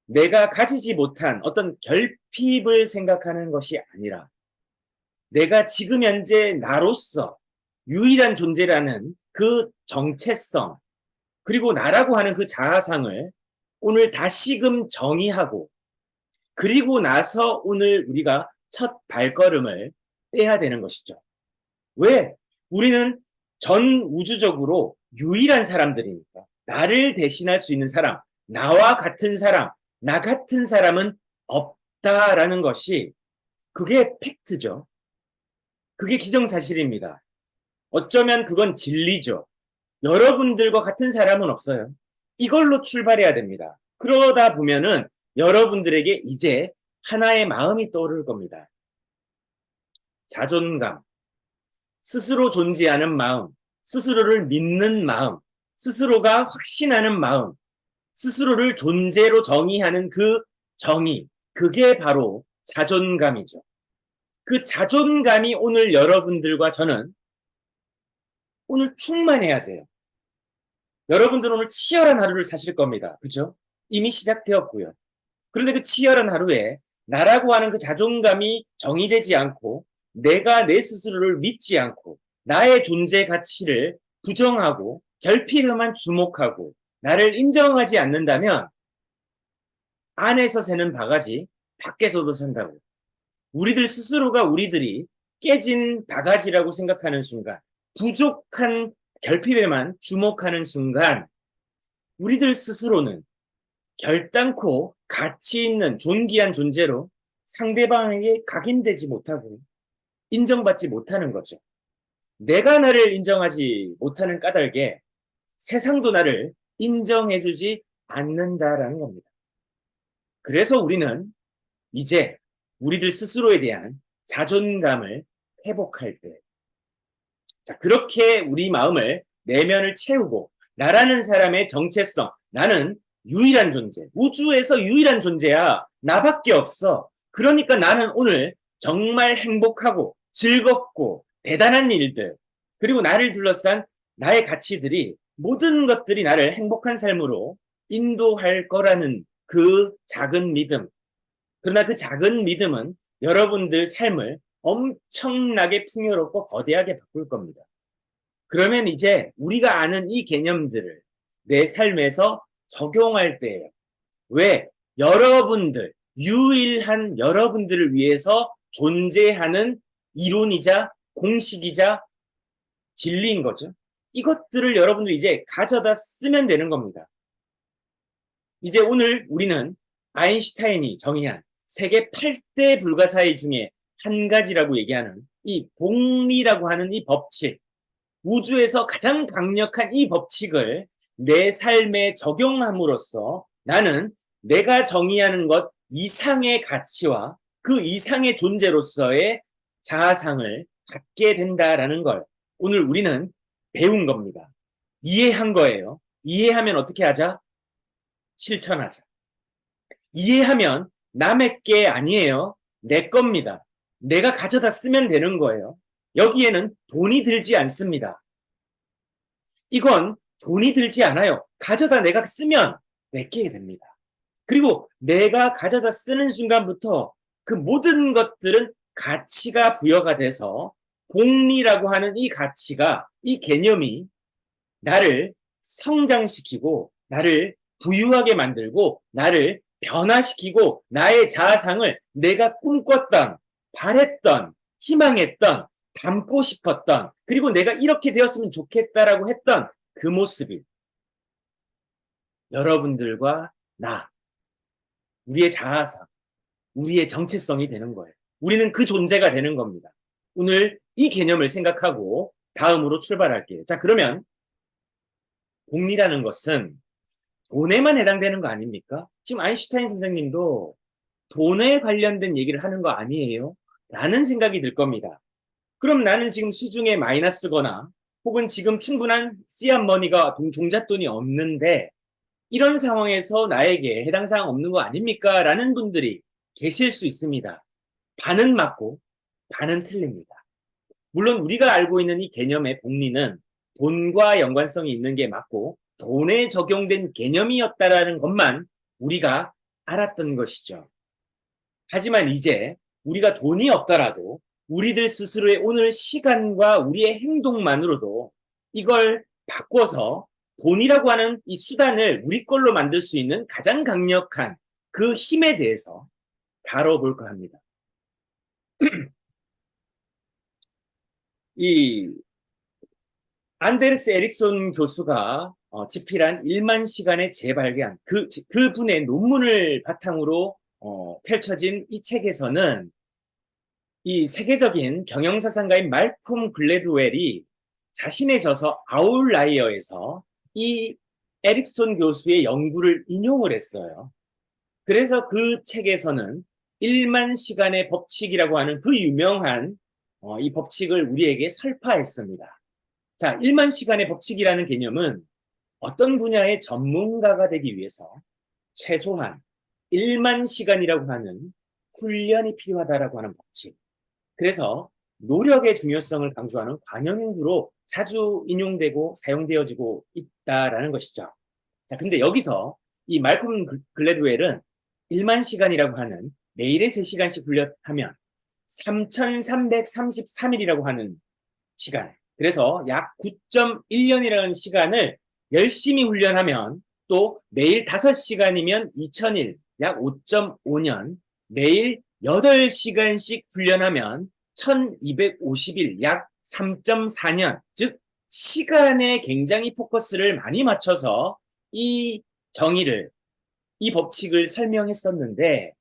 Speaker 1: 내가 가지지 못한 어떤 결핍을 생각하는 것이 아니라 내가 지금 현재 나로서 유일한 존재라는 그 정체성 그리고 나라고 하는 그 자아상을 오늘 다시금 정의하고 그리고 나서 오늘 우리가 첫 발걸음을 떼야 되는 것이죠. 왜? 우리는 전 우주적으로 유일한 사람들이니까. 나를 대신할 수 있는 사람, 나와 같은 사람, 나 같은 사람은 없다라는 것이 그게 팩트죠. 그게 기정사실입니다. 어쩌면 그건 진리죠. 여러분들과 같은 사람은 없어요. 이걸로 출발해야 됩니다. 그러다 보면은 여러분들에게 이제 하나의 마음이 떠오를 겁니다. 자존감, 스스로 존재하는 마음, 스스로를 믿는 마음, 스스로가 확신하는 마음, 스스로를 존재로 정의하는 그 정의, 그게 바로 자존감이죠. 그 자존감이 오늘 여러분들과 저는 오늘 충만해야 돼요. 여러분들은 오늘 치열한 하루를 사실 겁니다. 그죠? 이미 시작되었고요. 그런데 그 치열한 하루에 나라고 하는 그 자존감이 정의되지 않고 내가 내 스스로를 믿지 않고 나의 존재 가치를 부정하고 결핍에만 주목하고 나를 인정하지 않는다면 안에서 새는 바가지 밖에서도 샌다고. 우리들 스스로가 우리들이 깨진 바가지라고 생각하는 순간 부족한 결핍에만 주목하는 순간 우리들 스스로는 결단코 가치 있는 존귀한 존재로 상대방에게 각인되지 못하고 인정받지 못하는 거죠. 내가 나를 인정하지 못하는 까닭에 세상도 나를 인정해주지 않는다라는 겁니다. 그래서 우리는 이제 우리들 스스로에 대한 자존감을 회복할 때 자, 그렇게 우리 마음을 내면을 채우고 나라는 사람의 정체성, 나는 유일한 존재, 우주에서 유일한 존재야. 나밖에 없어. 그러니까 나는 오늘 정말 행복하고 즐겁고 대단한 일들, 그리고 나를 둘러싼 나의 가치들이 모든 것들이 나를 행복한 삶으로 인도할 거라는 그 작은 믿음. 그러나 그 작은 믿음은 여러분들 삶을 엄청나게 풍요롭고 거대하게 바꿀 겁니다. 그러면 이제 우리가 아는 이 개념들을 내 삶에서 적용할 때예요. 왜? 여러분들, 유일한 여러분들을 위해서 존재하는 이론이자 공식이자 진리인 거죠. 이것들을 여러분들 이제 가져다 쓰면 되는 겁니다. 이제 오늘 우리는 아인슈타인이 정의한 세계 8대 불가사의 중에 한 가지라고 얘기하는 이 복리라고 하는 이 법칙, 우주에서 가장 강력한 이 법칙을 내 삶에 적용함으로써 나는 내가 정의하는 것 이상의 가치와 그 이상의 존재로서의 자아상을 갖게 된다라는 걸 오늘 우리는 배운 겁니다. 이해한 거예요. 이해하면 어떻게 하자? 실천하자. 이해하면 남의 게 아니에요. 내 겁니다. 내가 가져다 쓰면 되는 거예요. 여기에는 돈이 들지 않습니다. 이건 돈이 들지 않아요. 가져다 내가 쓰면 내게 됩니다. 그리고 내가 가져다 쓰는 순간부터 그 모든 것들은 가치가 부여가 돼서 복리라고 하는 이 가치가, 이 개념이 나를 성장시키고 나를 부유하게 만들고 나를 변화시키고 나의 자아상을 내가 꿈꿨던, 바랬던, 희망했던, 닮고 싶었던, 그리고 내가 이렇게 되었으면 좋겠다라고 했던 그 모습이 여러분들과 나, 우리의 자아상, 우리의 정체성이 되는 거예요. 우리는 그 존재가 되는 겁니다. 오늘 이 개념을 생각하고 다음으로 출발할게요. 자, 그러면 복리라는 것은 돈에만 해당되는 거 아닙니까? 지금 아인슈타인 선생님도 돈에 관련된 얘기를 하는 거 아니에요? 라는 생각이 들 겁니다. 그럼 나는 지금 수중에 마이너스거나 혹은 지금 충분한 씨앗 머니가 종잣돈이 없는데 이런 상황에서 나에게 해당 사항 없는 거 아닙니까? 라는 분들이 계실 수 있습니다. 반은 맞고 반은 틀립니다. 물론 우리가 알고 있는 이 개념의 복리는 돈과 연관성이 있는 게 맞고 돈에 적용된 개념이었다라는 것만 우리가 알았던 것이죠. 하지만 이제 우리가 돈이 없더라도 우리들 스스로의 오늘 시간과 우리의 행동만으로도 이걸 바꿔서 돈이라고 하는 이 수단을 우리 걸로 만들 수 있는 가장 강력한 그 힘에 대해서 다뤄볼까 합니다. 이 안데르스 에릭손 교수가 집필한 1만 시간의 재발견, 그분의 논문을 바탕으로 펼쳐진 이 책에서는 이 세계적인 경영사상가인 말콤 글래드웰이 자신의 저서 아웃라이어에서 이 에릭손 교수의 연구를 인용을 했어요. 그래서 그 책에서는 1만 시간의 법칙이라고 하는 그 유명한 이 법칙을 우리에게 설파했습니다. 자, 1만 시간의 법칙이라는 개념은 어떤 분야의 전문가가 되기 위해서 최소한 1만 시간이라고 하는 훈련이 필요하다라고 하는 법칙. 그래서 노력의 중요성을 강조하는 관용구로 자주 인용되고 사용되어지고 있다라는 것이죠. 자, 근데 여기서 이 말콤 글래드웰은 1만 시간이라고 하는 매일에 3시간씩 훈련하면 3,333일이라고 하는 시간, 그래서 약 9.1년이라는 시간을 열심히 훈련하면 또 매일 5시간이면 2,000일, 약 5.5년, 매일 8시간씩 훈련하면 1,250일, 약 3.4년, 즉 시간에 굉장히 포커스를 많이 맞춰서 이 정의를, 이 법칙을 설명했었는데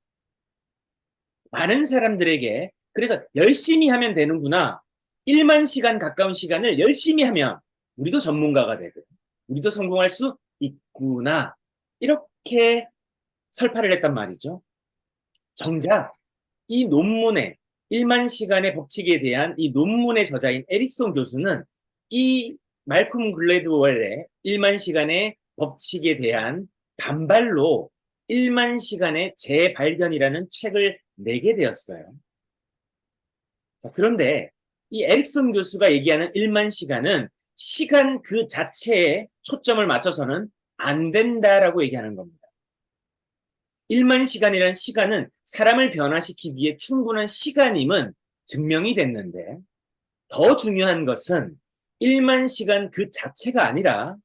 Speaker 1: 많은 사람들에게 그래서 열심히 하면 되는구나, 1만 시간 가까운 시간을 열심히 하면 우리도 전문가가 되고 우리도 성공할 수 있구나, 이렇게 설파를 했단 말이죠. 정작 이 논문의 1만 시간의 법칙에 대한 이 논문의 저자인 에릭손 교수는 이 말콤 글래드웰의 1만 시간의 법칙에 대한 반발로 1만 시간의 재발견이라는 책을 내게 되었어요. 자, 그런데 이 에릭손 교수가 얘기하는 1만 시간은 시간 그 자체에 초점을 맞춰서는 안 된다라고 얘기하는 겁니다. 1만 시간이라는 시간은 사람을 변화시키기에 충분한 시간임은 증명이 됐는데 더 중요한 것은 1만 시간 그 자체가 아니라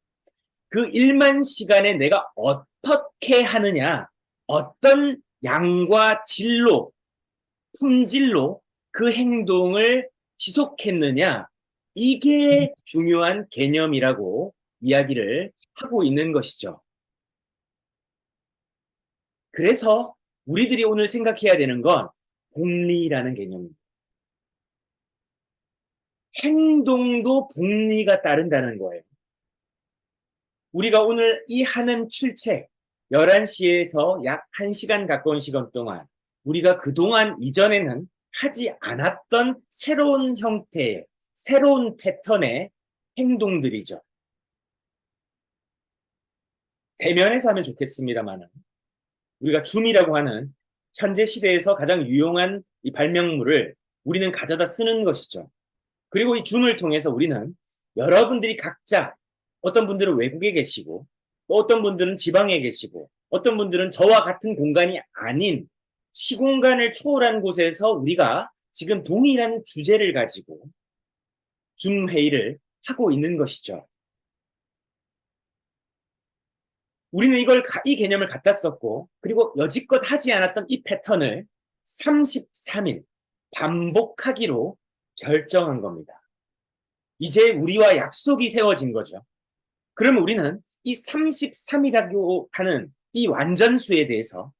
Speaker 1: 그 1만 시간에 내가 어떻게 하느냐, 어떤 양과 질로, 품질로 그 행동을 지속했느냐, 이게 중요한 개념이라고 이야기를 하고 있는 것이죠. 그래서 우리들이 오늘 생각해야 되는 건 복리라는 개념입니다. 행동도 복리가 따른다는 거예요. 우리가 오늘 이 하는 출첵 11시에서 약 1시간 가까운 시간 동안 우리가 그동안 이전에는 하지 않았던 새로운 형태의, 새로운 패턴의 행동들이죠. 대면에서 하면 좋겠습니다만 우리가 줌이라고 하는 현재 시대에서 가장 유용한 이 발명물을 우리는 가져다 쓰는 것이죠. 그리고 이 줌을 통해서 우리는 여러분들이 각자 어떤 분들은 외국에 계시고, 또 어떤 분들은 지방에 계시고, 어떤 분들은 저와 같은 공간이 아닌 시공간을 초월한 곳에서 우리가 지금 동일한 주제를 가지고 줌 회의를 하고 있는 것이죠. 우리는 이 개념을 갖다 썼고, 그리고 여지껏 하지 않았던 이 패턴을 33일 반복하기로 결정한 겁니다. 이제 우리와 약속이 세워진 거죠. 그러면 우리는 이 33이라고 하는 이 완전수에 대해서,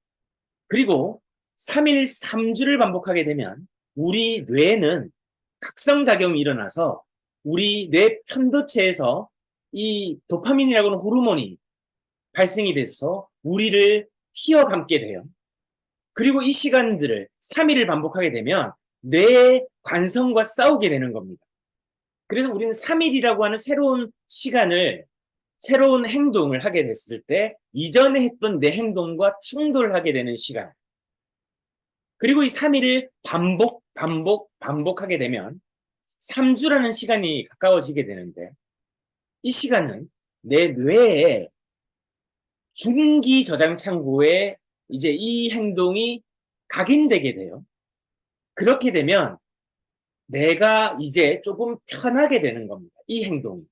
Speaker 1: 그리고 3일 3주를 반복하게 되면 우리 뇌에는 각성작용이 일어나서 우리 뇌 편도체에서 이 도파민이라고 하는 호르몬이 발생이 돼서 우리를 휘어감게 돼요. 그리고 이 시간들을 3일을 반복하게 되면 뇌의 관성과 싸우게 되는 겁니다. 그래서 우리는 3일이라고 하는 새로운 시간을, 새로운 행동을 하게 됐을 때 이전에 했던 내 행동과 충돌하게 되는 시간. 그리고 이 3일을 반복하게 되면 3주라는 시간이 가까워지게 되는데, 이 시간은 내 뇌에 중기 저장 창고에 이제 이 행동이 각인되게 돼요. 그렇게 되면 내가 이제 조금 편하게 되는 겁니다. 이 행동이.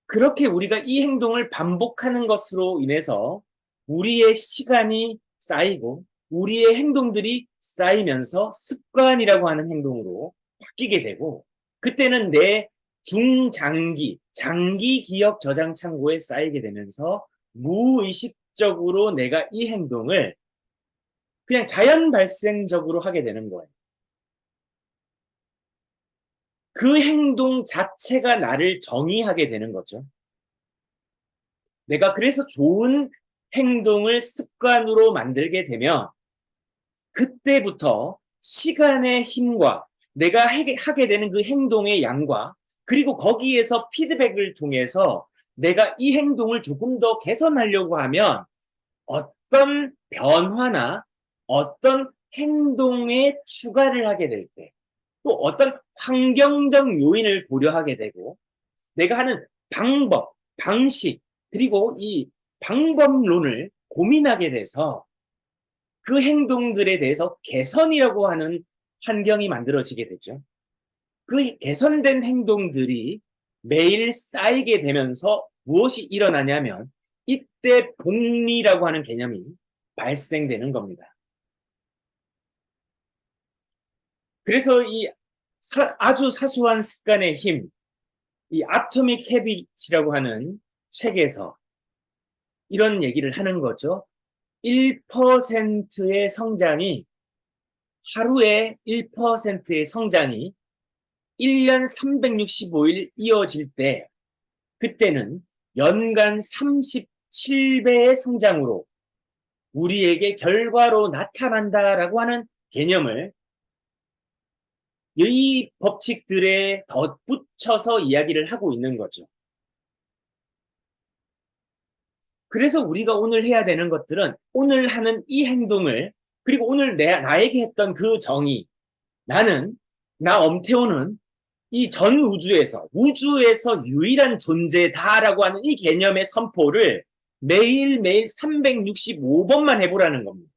Speaker 1: 그렇게 우리가 이 행동을 반복하는 것으로 인해서 우리의 시간이 쌓이고 우리의 행동들이 쌓이면서 습관이라고 하는 행동으로 바뀌게 되고, 그때는 내 장기 기억 저장 창고에 쌓이게 되면서 무의식적으로 내가 이 행동을 그냥 자연 발생적으로 하게 되는 거예요. 그 행동 자체가 나를 정의하게 되는 거죠. 내가 그래서 좋은 행동을 습관으로 만들게 되면 그때부터 시간의 힘과 내가 하게 되는 그 행동의 양과, 그리고 거기에서 피드백을 통해서 내가 이 행동을 조금 더 개선하려고 하면 어떤 변화나 어떤 행동에 추가를 하게 될 때, 또 어떤 환경적 요인을 고려하게 되고, 내가 하는 방법, 방식, 그리고 이 방법론을 고민하게 돼서 그 행동들에 대해서 개선이라고 하는 환경이 만들어지게 되죠. 그 개선된 행동들이 매일 쌓이게 되면서 무엇이 일어나냐면 이때 복리라고 하는 개념이 발생되는 겁니다. 그래서 이 아주 사소한 습관의 힘, 이 아토믹 헤빗이라고 하는 책에서 이런 얘기를 하는 거죠. 1%의 성장이, 하루에 1%의 성장이 1년 365일 이어질 때, 그때는 연간 37배의 성장으로 우리에게 결과로 나타난다라고 하는 개념을 이 법칙들에 덧붙여서 이야기를 하고 있는 거죠. 그래서 우리가 오늘 해야 되는 것들은 오늘 하는 이 행동을, 그리고 오늘 나에게 했던 그 정의, 나 엄태호는 이 전 우주에서 유일한 존재다라고 하는 이 개념의 선포를 매일매일 365번만 해보라는 겁니다.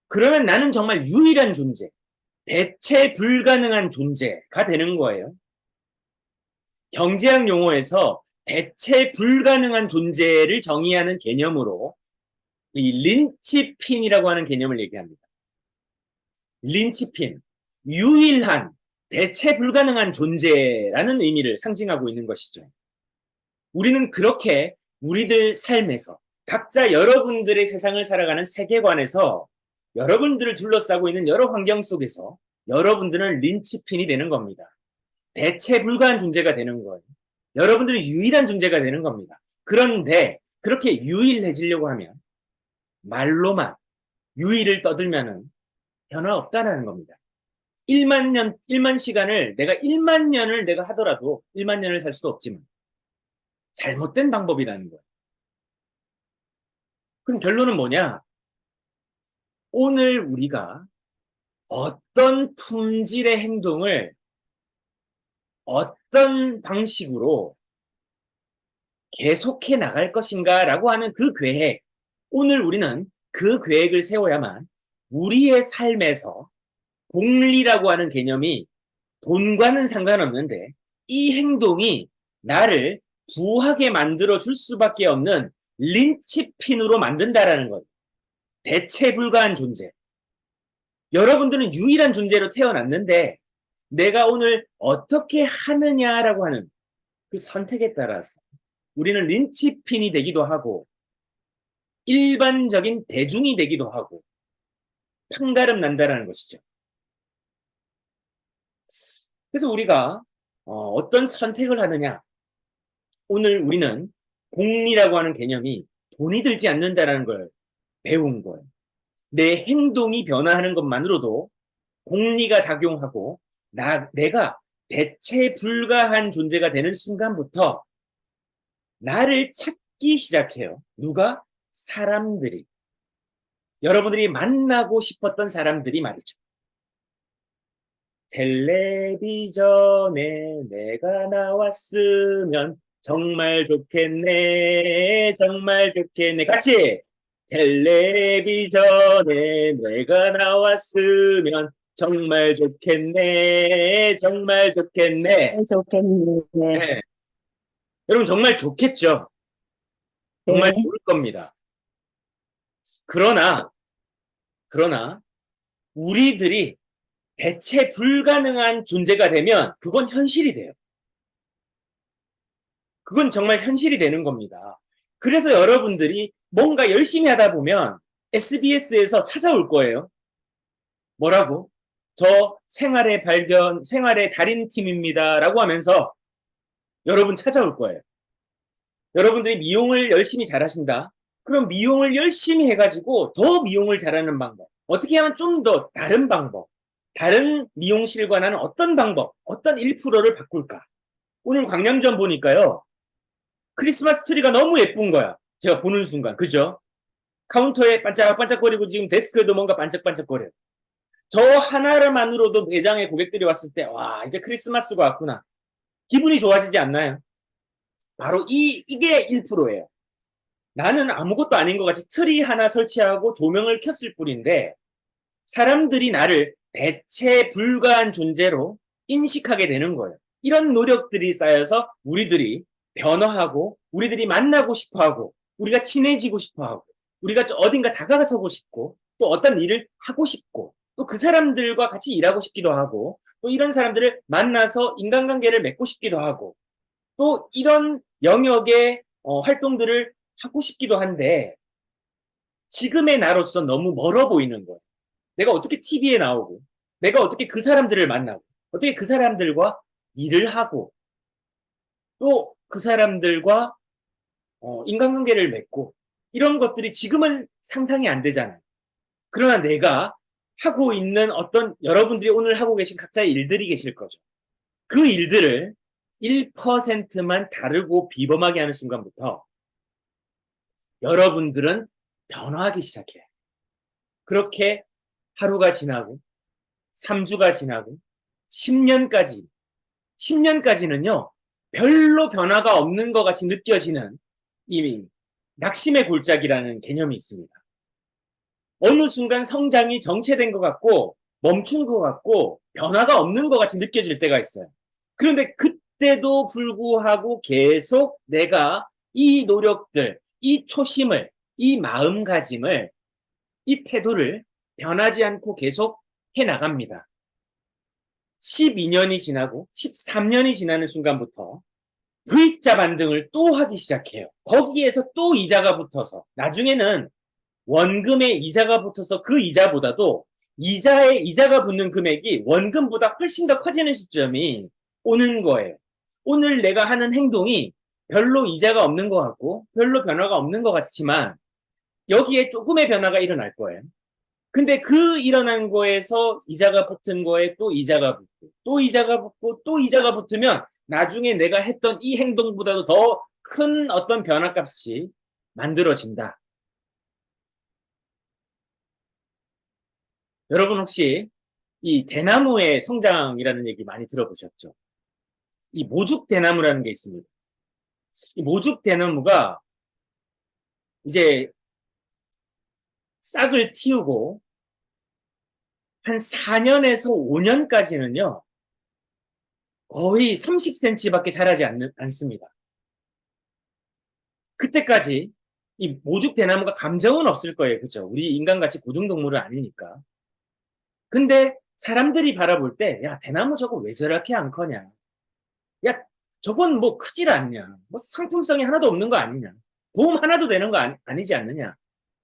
Speaker 1: 그러면 나는 정말 유일한 존재, 대체 불가능한 존재가 되는 거예요. 경제학 용어에서 대체 불가능한 존재를 정의하는 개념으로 이 린치핀이라고 하는 개념을 얘기합니다. 린치핀, 유일한 대체 불가능한 존재라는 의미를 상징하고 있는 것이죠. 우리는 그렇게 우리들 삶에서 각자 여러분들의 세상을 살아가는 세계관에서 여러분들을 둘러싸고 있는 여러 환경 속에서 여러분들은 린치핀이 되는 겁니다. 대체 불가한 존재가 되는 거예요. 여러분들은 유일한 존재가 되는 겁니다. 그런데 그렇게 유일해지려고 하면 말로만 유일을 떠들면은 변화 없다는 겁니다. 1만 시간을 내가 1만 년을 내가 하더라도 1만 년을 살 수도 없지만 잘못된 방법이라는 거예요. 그럼 결론은 뭐냐? 오늘 우리가 어떤 품질의 행동을 어떤 방식으로 계속해 나갈 것인가라고 하는 그 계획. 오늘 우리는 그 계획을 세워야만 우리의 삶에서 공리라고 하는 개념이 돈과는 상관없는데 이 행동이 나를 부하게 만들어 줄 수밖에 없는 린치핀으로 만든다라는 것. 대체 불가한 존재. 여러분들은 유일한 존재로 태어났는데 내가 오늘 어떻게 하느냐라고 하는 그 선택에 따라서 우리는 린치핀이 되기도 하고 일반적인 대중이 되기도 하고 판가름 난다라는 것이죠. 그래서 우리가 어떤 선택을 하느냐. 오늘 우리는 공리라고 하는 개념이 돈이 들지 않는다는 걸 배운 거예요. 내 행동이 변화하는 것만으로도 공리가 작용하고 내가 대체 불가한 존재가 되는 순간부터 나를 찾기 시작해요. 누가? 사람들이. 여러분들이 만나고 싶었던 사람들이 말이죠. 텔레비전에 내가 나왔으면 정말 좋겠네, 정말 좋겠네. 같이! 텔레비전에 내가 나왔으면 정말 좋겠네, 정말 좋겠네.
Speaker 3: 좋겠네.
Speaker 1: 네. 여러분 정말 좋겠죠? 정말
Speaker 3: 네.
Speaker 1: 좋을 겁니다. 그러나 우리들이 대체 불가능한 존재가 되면 그건 현실이 돼요. 그건 정말 현실이 되는 겁니다. 그래서 여러분들이 뭔가 열심히 하다 보면 SBS에서 찾아올 거예요. 뭐라고? 저 생활의 발견, 생활의 달인팀입니다. 라고 하면서 여러분 찾아올 거예요. 여러분들이 미용을 열심히 잘하신다. 그럼 미용을 열심히 해가지고 더 미용을 잘하는 방법. 어떻게 하면 좀 더 다른 방법. 다른 미용실과 나는 어떤 방법, 어떤 1%를 바꿀까? 오늘 광명점 보니까요. 크리스마스 트리가 너무 예쁜 거야. 제가 보는 순간. 그죠? 카운터에 반짝반짝거리고 지금 데스크에도 뭔가 반짝반짝거려요. 저 하나만으로도 매장에 고객들이 왔을 때, 와, 이제 크리스마스가 왔구나. 기분이 좋아지지 않나요? 바로 이게 1%예요. 나는 아무것도 아닌 것 같이 트리 하나 설치하고 조명을 켰을 뿐인데 사람들이 나를 대체 불가한 존재로 인식하게 되는 거예요. 이런 노력들이 쌓여서 우리들이 변화하고 우리들이 만나고 싶어하고 우리가 친해지고 싶어하고 우리가 어딘가 다가서고 싶고 또 어떤 일을 하고 싶고 또 그 사람들과 같이 일하고 싶기도 하고 또 이런 사람들을 만나서 인간관계를 맺고 싶기도 하고 또 이런 영역의 활동들을 하고 싶기도 한데 지금의 나로서 너무 멀어 보이는 거예요. 내가 어떻게 TV에 나오고 내가 어떻게 그 사람들을 만나고 어떻게 그 사람들과 일을 하고 또 그 사람들과 인간관계를 맺고 이런 것들이 지금은 상상이 안 되잖아요. 그러나 내가 하고 있는 어떤 여러분들이 오늘 하고 계신 각자의 일들이 계실 거죠. 그 일들을 1%만 다르고 비범하게 하는 순간부터 여러분들은 변화하기 시작해요. 그렇게 하루가 지나고 3주가 지나고 10년까지는요. 별로 변화가 없는 것 같이 느껴지는 이 낙심의 골짜기라는 개념이 있습니다. 어느 순간 성장이 정체된 것 같고 멈춘 것 같고 변화가 없는 것 같이 느껴질 때가 있어요. 그런데 그때도 불구하고 계속 내가 이 노력들, 이 초심을, 이 마음가짐을, 이 태도를 변하지 않고 계속 해나갑니다. 12년이 지나고 13년이 지나는 순간부터 V자 반등을 또 하기 시작해요. 거기에서 또 이자가 붙어서 나중에는 원금에 이자가 붙어서 그 이자보다도 이자에 이자가 붙는 금액이 원금보다 훨씬 더 커지는 시점이 오는 거예요. 오늘 내가 하는 행동이 별로 이자가 없는 것 같고 별로 변화가 없는 것 같지만 여기에 조금의 변화가 일어날 거예요. 근데 그 일어난 거에서 이자가 붙은 거에 또 이자가 붙고 또 이자가 붙고 또 이자가 붙으면 나중에 내가 했던 이 행동보다도 더 큰 어떤 변화값이 만들어진다. 여러분 혹시 이 대나무의 성장이라는 얘기 많이 들어보셨죠? 이 모죽대나무라는 게 있습니다. 이 모죽대나무가 이제 싹을 틔우고 한 4년에서 5년까지는요, 거의 30cm밖에 자라지 않습니다. 그때까지 이 모죽대나무가 감정은 없을 거예요. 그죠? 우리 인간같이 고등동물은 아니니까. 근데 사람들이 바라볼 때, 야, 대나무 저거 왜 저렇게 안 커냐? 야, 저건 뭐 크질 않냐? 뭐 상품성이 하나도 없는 거 아니냐? 도움 하나도 되는 거 아니지 않느냐?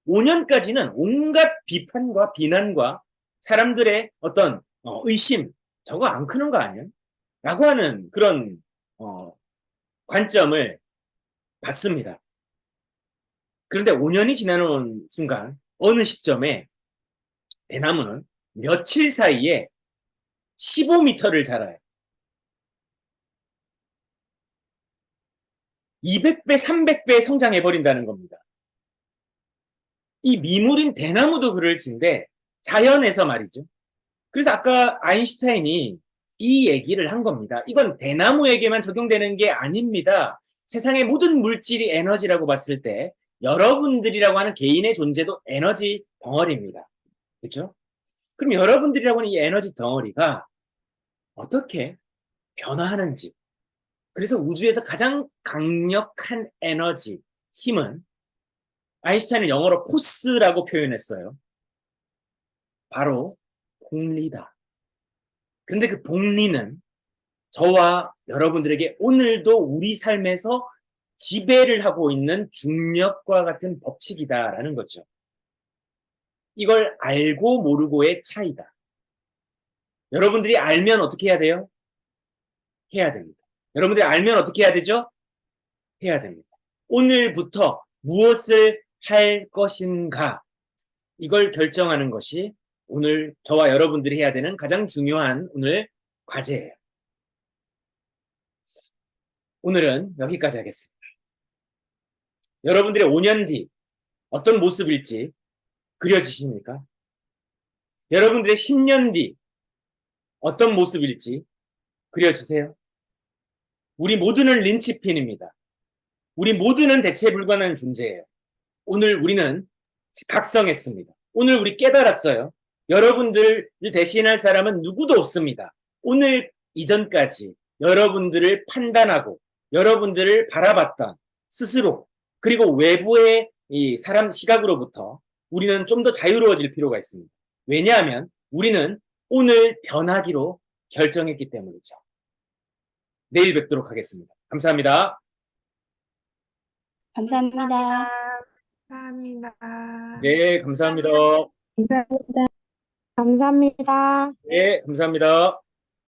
Speaker 1: 5년까지는 온갖 비판과 비난과 사람들의 어떤 의심, 저거 안 크는 거 아니야? 라고 하는 그런 관점을 받습니다. 그런데 5년이 지나는 순간 어느 시점에 대나무는 며칠 사이에 15m를 자라요. 200배, 300배 성장해 버린다는 겁니다. 이 미물인 대나무도 그럴진데 자연에서 말이죠. 그래서 아까 아인슈타인이 이 얘기를 한 겁니다. 이건 대나무에게만 적용되는 게 아닙니다. 세상의 모든 물질이 에너지라고 봤을 때 여러분들이라고 하는 개인의 존재도 에너지 덩어리입니다. 그렇죠? 그럼 여러분들이라고 하는 이 에너지 덩어리가 어떻게 변화하는지. 그래서 우주에서 가장 강력한 에너지, 힘은 아인슈타인은 영어로 포스라고 표현했어요. 바로 복리다. 근데 그 복리는 저와 여러분들에게 오늘도 우리 삶에서 지배를 하고 있는 중력과 같은 법칙이다라는 거죠. 이걸 알고 모르고의 차이다. 여러분들이 알면 어떻게 해야 돼요? 해야 됩니다. 여러분들이 알면 어떻게 해야 되죠? 해야 됩니다. 오늘부터 무엇을 할 것인가? 이걸 결정하는 것이 오늘 저와 여러분들이 해야 되는 가장 중요한 오늘 과제예요. 오늘은 여기까지 하겠습니다. 여러분들의 5년 뒤 어떤 모습일지 그려지십니까? 여러분들의 10년 뒤 어떤 모습일지 그려지세요? 우리 모두는 린치핀입니다. 우리 모두는 대체 불가능한 존재예요. 오늘 우리는 각성했습니다. 오늘 우리 깨달았어요. 여러분들을 대신할 사람은 누구도 없습니다. 오늘 이전까지 여러분들을 판단하고 여러분들을 바라봤던 스스로 그리고 외부의 이 사람 시각으로부터 우리는 좀 더 자유로워질 필요가 있습니다. 왜냐하면 우리는 오늘 변하기로 결정했기 때문이죠. 내일 뵙도록 하겠습니다. 감사합니다.
Speaker 3: 감사합니다.
Speaker 4: 감사합니다.
Speaker 1: 네, 감사합니다.
Speaker 3: 감사합니다.
Speaker 1: 네, 감사합니다.